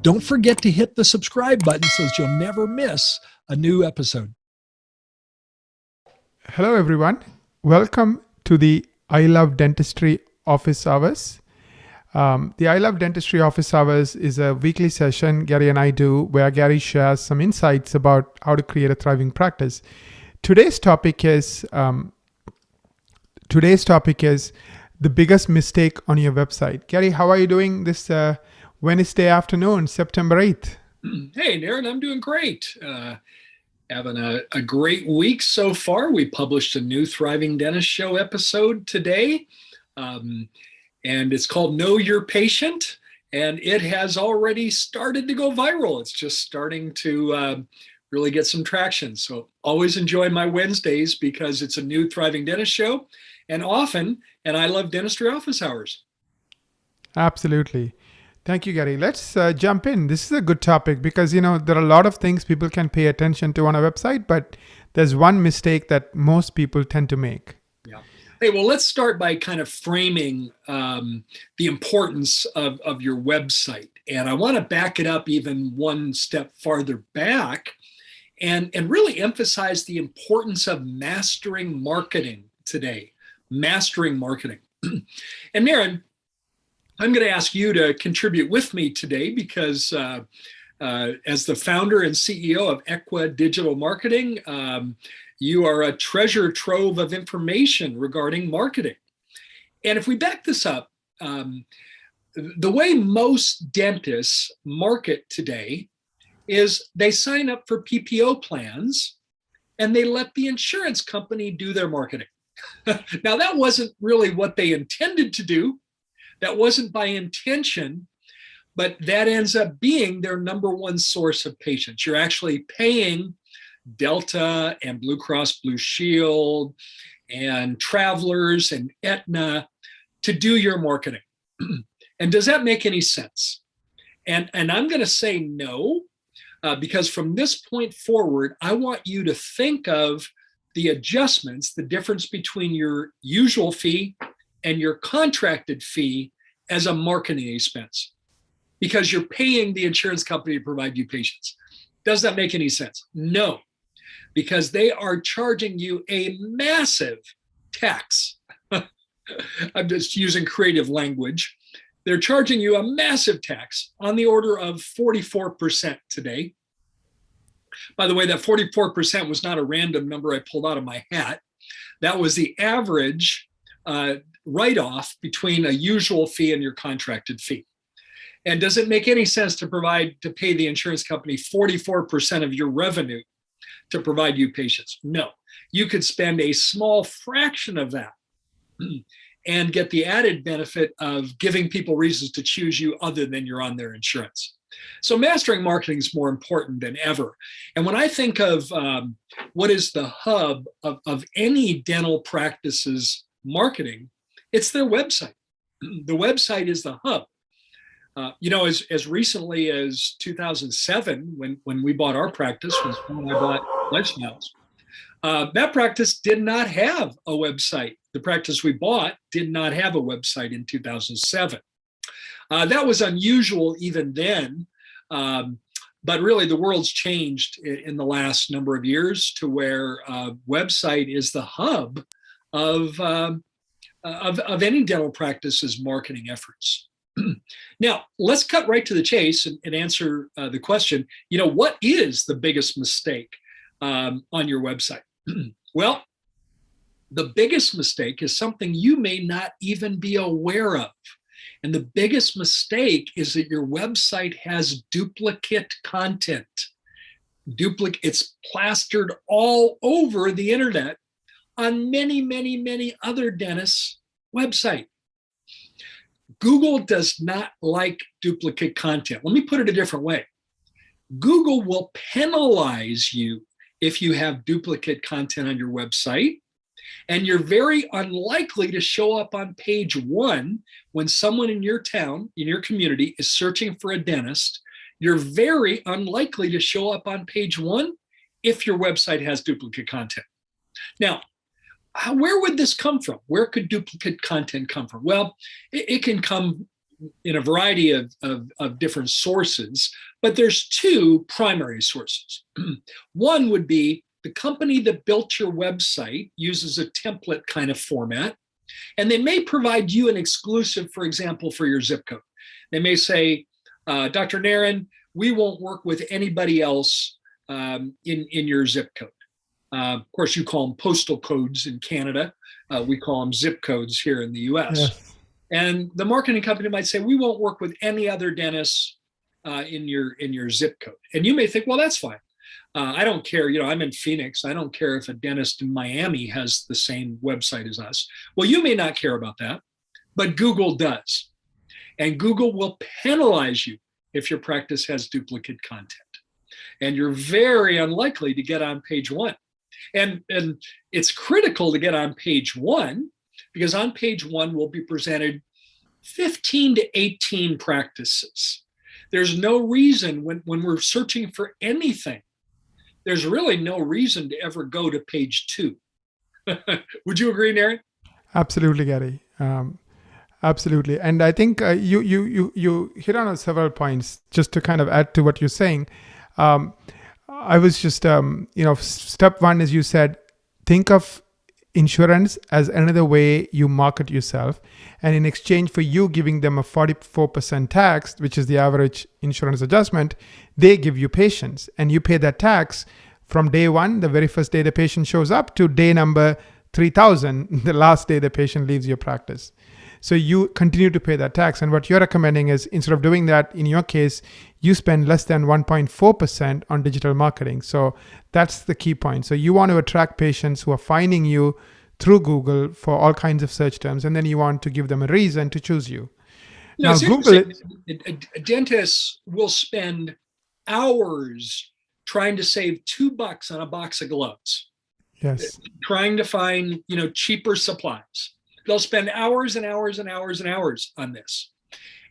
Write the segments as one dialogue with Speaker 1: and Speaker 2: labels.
Speaker 1: Don't forget to hit the subscribe button so that you'll never miss a new episode.
Speaker 2: Hello, everyone. Welcome to the I Love Dentistry office hours. The I Love Dentistry office hours is a weekly session Gary and I do where Gary shares some insights about how to create a thriving practice. Today's topic is the biggest mistake on your website. Gary, how are you doing this Wednesday afternoon, September 8th?
Speaker 1: Hey, Darren, I'm doing great. Having a great week so far. We published a new Thriving Dentist Show episode today, and it's called Know Your Patient, and it has already started to go viral. It's just starting to really get some traction. So always enjoy my Wednesdays because it's a new Thriving Dentist Show, and often an I Love Dentistry office hours.
Speaker 2: Absolutely. Thank you, Gary. Let's jump in. This is a good topic because, there are a lot of things people can pay attention to on a website, but there's one mistake that most people tend to make.
Speaker 1: Yeah. Hey, well, let's start by kind of framing the importance of your website. And I want to back it up even one step farther back and really emphasize the importance of mastering marketing today. Mastering marketing. And Maren, I'm going to ask you to contribute with me today because as the founder and CEO of Equa Digital Marketing, you are a treasure trove of information regarding marketing. And if we back this up, the way most dentists market today is they sign up for PPO plans and they let the insurance company do their marketing. Now, that wasn't really what they intended to do. That wasn't by intention, but that ends up being their number one source of patients. You're actually paying Delta and Blue Cross Blue Shield and Travelers and Aetna to do your marketing. And does that make any sense? And I'm going to say no, because from this point forward, I want you to think of the adjustments, the difference between your usual fee and your contracted fee as a marketing expense because you're paying the insurance company to provide you patients. Does that make any sense? No, because they are charging you a massive tax. I'm just using creative language. They're charging you a massive tax on the order of 44% today. By the way, that 44% was not a random number I pulled out of my hat. That was the average write-off between a usual fee and your contracted fee. And does it make any sense to pay the insurance company 44% of your revenue to provide you patients? No. You could spend a small fraction of that and get the added benefit of giving people reasons to choose you other than you're on their insurance. So mastering marketing is more important than ever. And when I think of what is the hub of any dental practice's marketing, it's their website. The website is the hub. As recently as 2007, when we bought our practice, when I bought Lifestyles, that practice did not have a website. The practice we bought did not have a website in 2007. That was unusual even then, but really the world's changed in the last number of years to where website is the hub of any dental practice's marketing efforts. Now, let's cut right to the chase and answer the question, what is the biggest mistake on your website? Well, the biggest mistake is something you may not even be aware of. And the biggest mistake is that your website has duplicate content. It's plastered all over the internet on many, many, many other dentists' websites. Google does not like duplicate content. Let me put it a different way. Google will penalize you if you have duplicate content on your website, and you're very unlikely to show up on page one when someone in your town, in your community, is searching for a dentist. You're very unlikely to show up on page one if your website has duplicate content. Now, where would this come from? Where could duplicate content come from? Well, it can come in a variety of different sources, but there's two primary sources. One would be the company that built your website uses a template kind of format, and they may provide you an exclusive, for example, for your zip code. They may say, Dr. Naren, we won't work with anybody else in your zip code. Of course, you call them postal codes in Canada. We call them zip codes here in the US.
Speaker 2: Yes.
Speaker 1: And the marketing company might say, we won't work with any other dentists in your zip code. And you may think, well, that's fine. I don't care. I'm in Phoenix. I don't care if a dentist in Miami has the same website as us. Well, you may not care about that, but Google does. And Google will penalize you if your practice has duplicate content. And you're very unlikely to get on page one. And it's critical to get on page one, because on page one will be presented 15 to 18 practices. There's no reason when we're searching for anything, there's really no reason to ever go to page two. Would you agree, Naren?
Speaker 2: Absolutely, Gary. Absolutely. And I think you hit on several points just to kind of add to what you're saying. I was just, step one, as you said, think of insurance as another way you market yourself. And in exchange for you giving them a 44% tax, which is the average insurance adjustment, they give you patients, and you pay that tax from day one, the very first day the patient shows up, to day number 3,000, the last day the patient leaves your practice. So you continue to pay that tax. And what you're recommending is, instead of doing that, in your case, you spend less than 1.4% on digital marketing. So that's the key point. So you want to attract patients who are finding you through Google for all kinds of search terms, and then you want to give them a reason to choose you. Now, Google,
Speaker 1: dentists will spend hours trying to save $2 on a box of gloves.
Speaker 2: Yes,
Speaker 1: trying to find cheaper supplies. They'll spend hours and hours and hours and hours on this,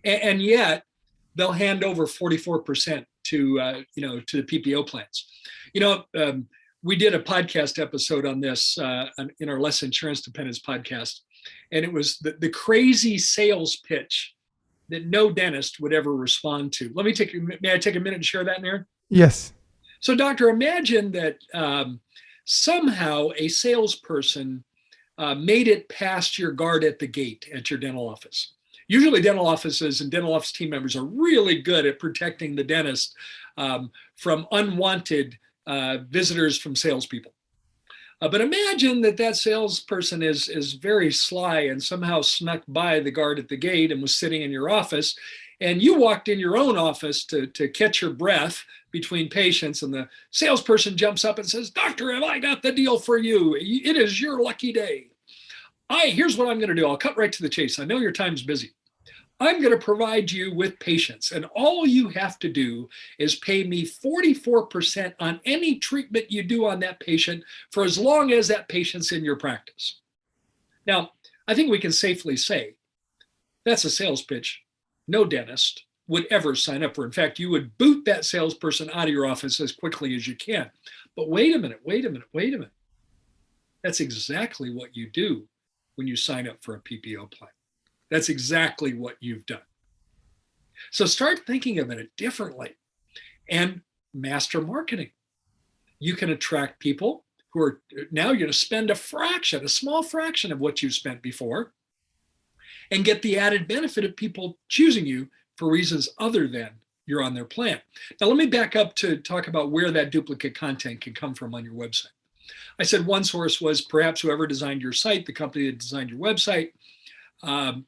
Speaker 1: and yet they'll hand over 44% to the PPO plans. We did a podcast episode on this in our Less Insurance Dependence podcast, and it was the crazy sales pitch that no dentist would ever respond to. May I take a minute and share that, Naren?
Speaker 2: yes.
Speaker 1: So, doctor, imagine that somehow a salesperson made it past your guard at the gate at your dental office. Usually dental offices and dental office team members are really good at protecting the dentist from unwanted visitors from salespeople. But imagine that salesperson is very sly and somehow snuck by the guard at the gate and was sitting in your office, and you walked in your own office to catch your breath between patients, and the salesperson jumps up and says, Doctor, have I got the deal for you? It is your lucky day. Here's what I'm going to do. I'll cut right to the chase. I know your time's busy. I'm going to provide you with patients, and all you have to do is pay me 44% on any treatment you do on that patient for as long as that patient's in your practice. Now, I think we can safely say that's a sales pitch no dentist would ever sign up for. In fact, you would boot that salesperson out of your office as quickly as you can. But wait a minute. That's exactly what you do when you sign up for a PPO plan. That's exactly what you've done. So start thinking of it differently and master marketing. You can attract people who are now going to spend a small fraction of what you've spent before, and get the added benefit of people choosing you for reasons other than you're on their plan. Now, let me back up to talk about where that duplicate content can come from on your website. I said one source was perhaps whoever designed your site, the company that designed your website,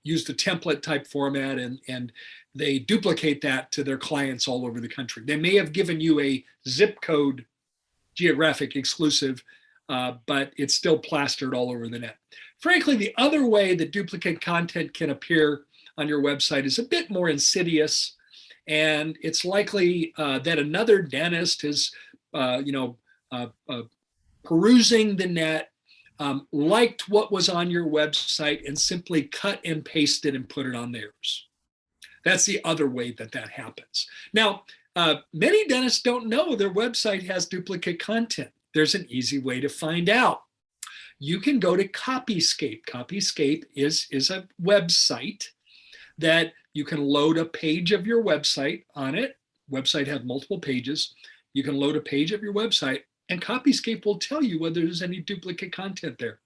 Speaker 1: used a template type format, and they duplicate that to their clients all over the country. They may have given you a zip code geographic exclusive, but it's still plastered all over the net. Frankly, the other way that duplicate content can appear on your website is a bit more insidious, and it's likely that another dentist is, perusing the net, liked what was on your website, and simply cut and pasted and put it on theirs. That's the other way that happens. Now, many dentists don't know their website has duplicate content. There's an easy way to find out. You can go to Copyscape. Copyscape is a website that you can load a page of your website on it. Website have multiple pages. You can load a page of your website, and Copyscape will tell you whether there's any duplicate content there.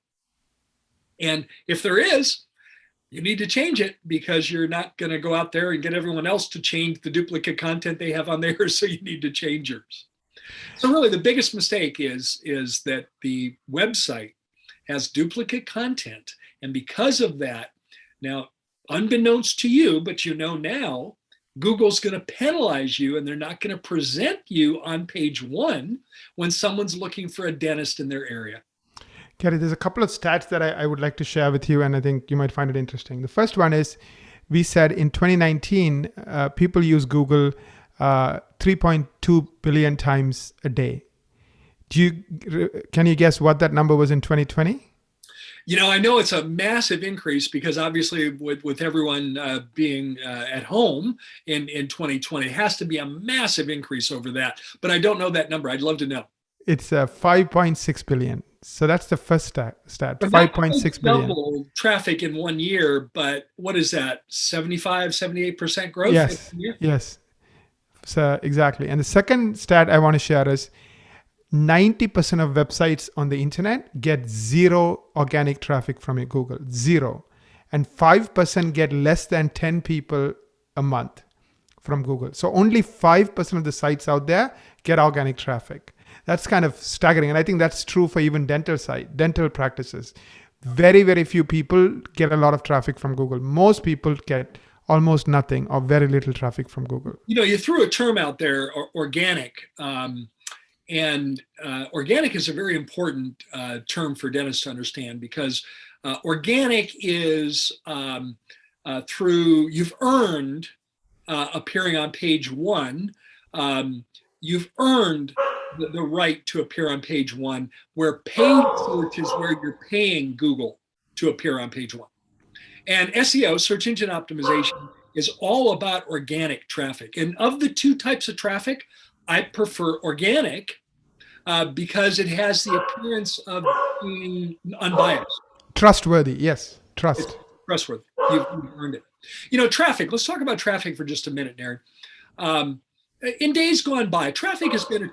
Speaker 1: And if there is, you need to change it, because you're not going to go out there and get everyone else to change the duplicate content they have on theirs. So you need to change yours. So really the biggest mistake is that the website has duplicate content. And because of that, now, unbeknownst to you, but you know now, Google's going to penalize you, and they're not going to present you on page one when someone's looking for a dentist in their area.
Speaker 2: Gary, there's a couple of stats that I would like to share with you, and I think you might find it interesting. The first one is, we said in 2019, people use Google 3.2 billion times a day. Can you guess what that number was in 2020?
Speaker 1: I know it's a massive increase, because obviously with everyone being at home in 2020, it has to be a massive increase over that. But I don't know that number. I'd love to know.
Speaker 2: It's 5.6 billion. So that's the first stat.
Speaker 1: But
Speaker 2: 5.6 billion.
Speaker 1: Double traffic in 1 year, but what is that? 75, 78% growth?
Speaker 2: Yes. Yes. So exactly. And the second stat I want to share is 90% of websites on the internet get zero organic traffic from Google, zero. And 5% get less than 10 people a month from Google. So only 5% of the sites out there get organic traffic. That's kind of staggering. And I think that's true for even dental practices. Very, very few people get a lot of traffic from Google. Most people get almost nothing or very little traffic from Google.
Speaker 1: You threw a term out there, organic. And organic is a very important term for dentists to understand, because organic is through, you've earned appearing on page one. You've earned the right to appear on page one, where paid search is where you're paying Google to appear on page one. And SEO, search engine optimization, is all about organic traffic. And of the two types of traffic, I prefer organic because it has the appearance of being unbiased.
Speaker 2: Trustworthy, yes. Trust.
Speaker 1: It's trustworthy. You've earned it. Traffic. Let's talk about traffic for just a minute, Darren. In days gone by, traffic has been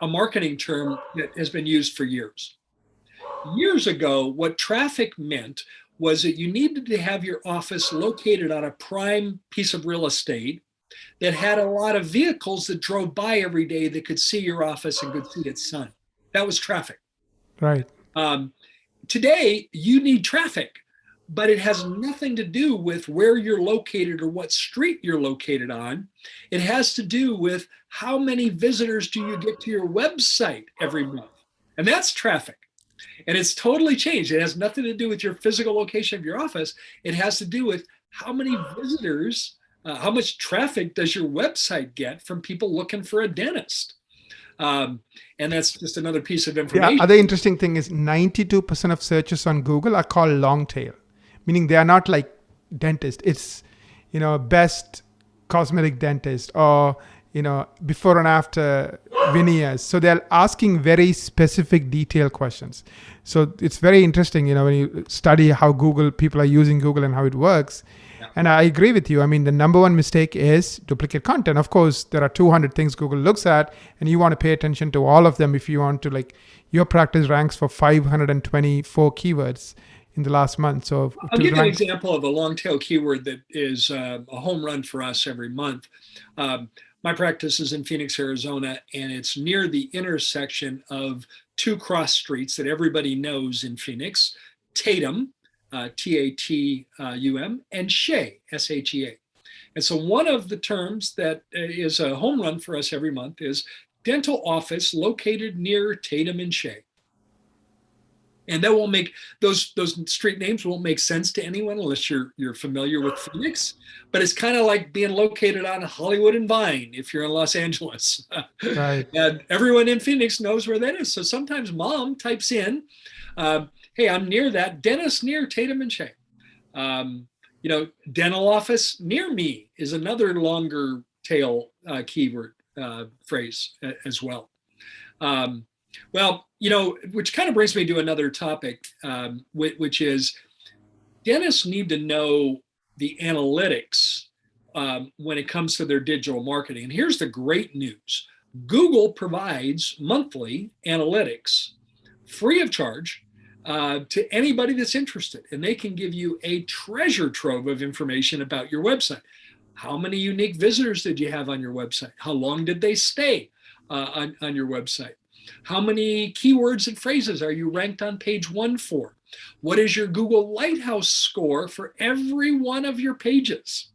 Speaker 1: a marketing term that has been used for years. Years ago, what traffic meant was that you needed to have your office located on a prime piece of real estate that had a lot of vehicles that drove by every day that could see your office and could see its sign. That was traffic.
Speaker 2: Right.
Speaker 1: Today, you need traffic, but it has nothing to do with where you're located or what street you're located on. It has to do with how many visitors do you get to your website every month. And that's traffic. And it's totally changed. It has nothing to do with your physical location of your office. It has to do with how many visitors, how much traffic does your website get from people looking for a dentist? And that's just another piece of information.
Speaker 2: Yeah, other interesting thing is 92% of searches on Google are called long tail, meaning they are not like dentist. It's, best cosmetic dentist, or, before and after veneers. So they're asking very specific detailed questions. So it's very interesting, when you study how people are using Google and how it works. Yeah. And I agree with you. I mean, the number one mistake is duplicate content. Of course, there are 200 things Google looks at, and you want to pay attention to all of them if you want to, your practice ranks for 524 keywords in the last month. So
Speaker 1: I'll give you an example of a long tail keyword that is a home run for us every month. My practice is in Phoenix, Arizona, and it's near the intersection of two cross streets that everybody knows in Phoenix: Tatum, Tatum, and Shea, Shea. And so one of the terms that is a home run for us every month is dental office located near Tatum and Shea. And that won't make those street names won't make sense to anyone unless you're familiar with Phoenix. But it's kind of like being located on Hollywood and Vine if you're in Los Angeles.
Speaker 2: Right.
Speaker 1: And everyone in Phoenix knows where that is. So sometimes mom types in, "Hey, I'm near that dentist near Tatum and Shea." Dental office near me is another longer tail keyword phrase as well. Which kind of brings me to another topic, which is dentists need to know the analytics when it comes to their digital marketing. And here's the great news. Google provides monthly analytics free of charge to anybody that's interested. And they can give you a treasure trove of information about your website. How many unique visitors did you have on your website? How long did they stay on your website? How many keywords and phrases are you ranked on page 1 for? What is your Google Lighthouse score for every one of your pages?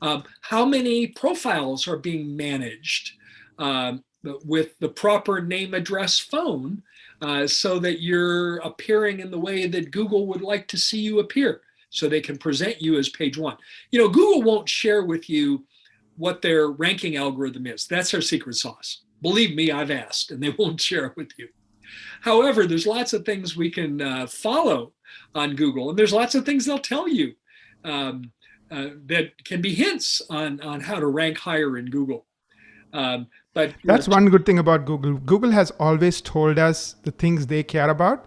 Speaker 1: How many profiles are being managed with the proper name, address, phone, so that you're appearing in the way that Google would like to see you appear, so they can present you as page 1. Google won't share with you what their ranking algorithm is. That's their secret sauce. Believe me, I've asked, and they won't share it with you. However, there's lots of things we can follow on Google, and there's lots of things they'll tell you that can be hints on how to rank higher in Google. But
Speaker 2: that's one good thing about Google. Google has always told us the things they care about,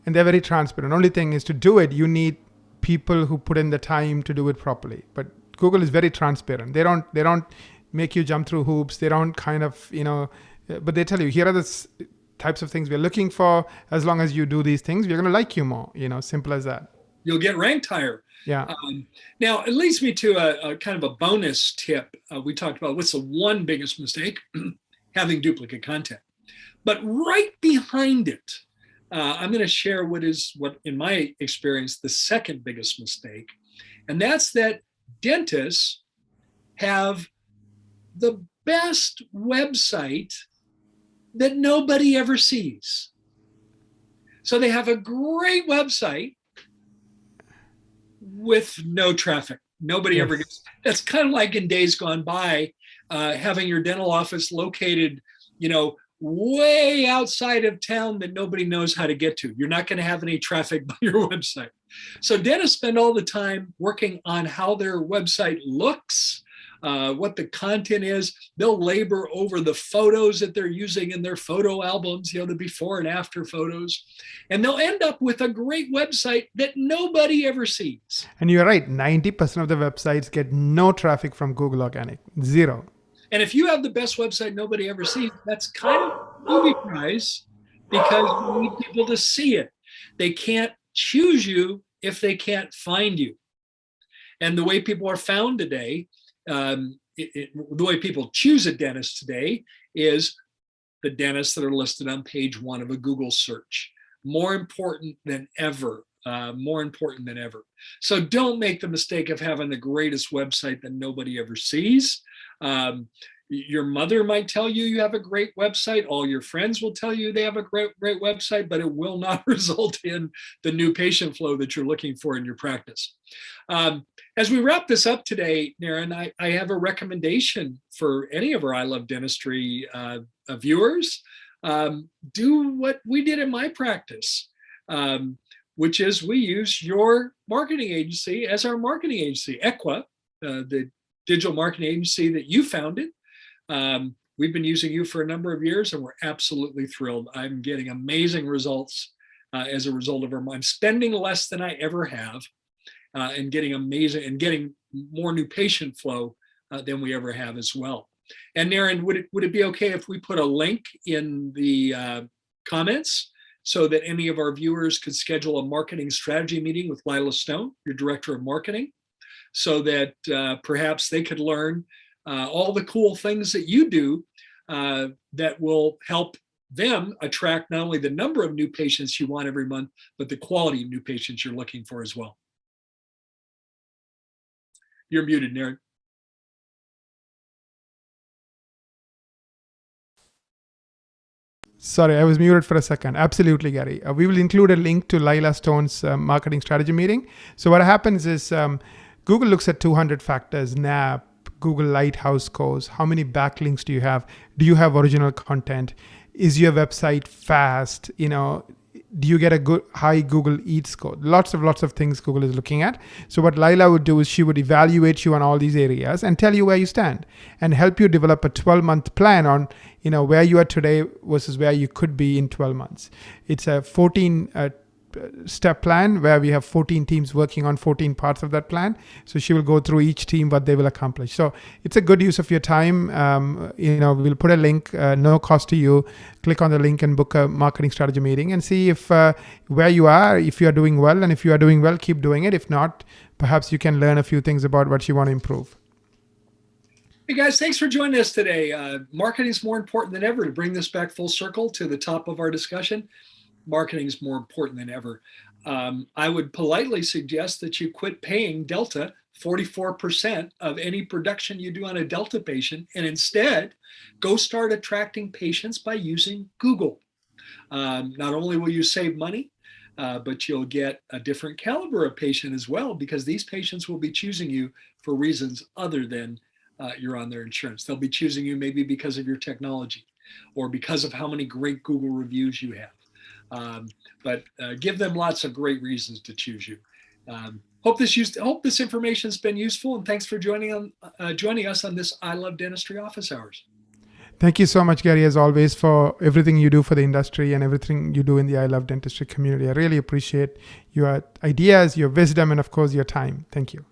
Speaker 2: and they're very transparent. Only thing is, to do it, you need people who put in the time to do it properly. But Google is very transparent. They don't make you jump through hoops. They don't kind of, but they tell you, here are the types of things we're looking for. As long as you do these things, we're going to like you more. Simple as that.
Speaker 1: You'll get ranked higher.
Speaker 2: Yeah.
Speaker 1: Now, it leads me to a kind of a bonus tip. We talked about what's the one biggest mistake? Having duplicate content. But right behind it, I'm going to share what in my experience, the second biggest mistake. And that's that dentists have the best website that nobody ever sees. So they have a great website with no traffic. Nobody ever gets. That's kind of like in days gone by, having your dental office located, way outside of town that nobody knows how to get to. You're not going to have any traffic by your website. So dentists spend all the time working on how their website looks, what the content is. They'll labor over the photos that they're using in their photo albums, the before and after photos. And they'll end up with a great website that nobody ever sees.
Speaker 2: And you're right, 90% of the websites get no traffic from Google Organic, 0.
Speaker 1: And if you have the best website nobody ever sees, that's kind of a movie prize, because you need people to see it. They can't choose you if they can't find you. And the way people are found today, the way people choose a dentist today is the dentists that are listed on page 1 of a Google search. More important than ever. So don't make the mistake of having the greatest website that nobody ever sees. Your mother might tell you have a great website. All your friends will tell you they have a great website, but it will not result in the new patient flow that you're looking for in your practice. As we wrap this up today, Naren, I have a recommendation for any of our I Love Dentistry viewers. Do what we did in my practice, which is we use your marketing agency as our marketing agency, Equa, the digital marketing agency that you founded. We've been using you for a number of years, and we're absolutely thrilled. I'm getting amazing results as a result of I'm spending less than I ever have, and getting more new patient flow than we ever have as well. And Naren, would it be okay if we put a link in the comments so that any of our viewers could schedule a marketing strategy meeting with Lila Stone, your director of marketing, so that perhaps they could learn all the cool things that you do that will help them attract not only the number of new patients you want every month, but the quality of new patients you're looking for as well. You're muted, Naren.
Speaker 2: Sorry, I was muted for a second. Absolutely, Gary. We will include a link to Lila Stone's marketing strategy meeting. So what happens is Google looks at 200 factors, NAP, Google Lighthouse scores. How many backlinks do you have? Do you have original content? Is your website fast? Do you get a good high Google Eats score? Lots of things Google is looking at. So what Lila would do is she would evaluate you on all these areas and tell you where you stand and help you develop a 12-month plan on where you are today versus where you could be in 12 months. It's a 14 step plan where we have 14 teams working on 14 parts of that plan. So she will go through each team, what they will accomplish. So it's a good use of your time. We'll put a link, no cost to you. Click on the link and book a marketing strategy meeting and see if where you are, if you are doing well. And if you are doing well, keep doing it. If not, perhaps you can learn a few things about what you want to improve.
Speaker 1: Hey guys, thanks for joining us today. Marketing is more important than ever. To bring this back full circle to the top of our discussion, marketing is more important than ever. I would politely suggest that you quit paying Delta 44% of any production you do on a Delta patient and instead go start attracting patients by using Google. Not only will you save money, but you'll get a different caliber of patient as well, because these patients will be choosing you for reasons other than you're on their insurance. They'll be choosing you maybe because of your technology or because of how many great Google reviews you have. But give them lots of great reasons to choose you. Hope this information has been useful, and thanks for joining us on this I Love Dentistry office hours.
Speaker 2: Thank you so much, Gary, as always, for everything you do for the industry and everything you do in the I Love Dentistry community. I really appreciate your ideas, your wisdom, and of course, your time. Thank you.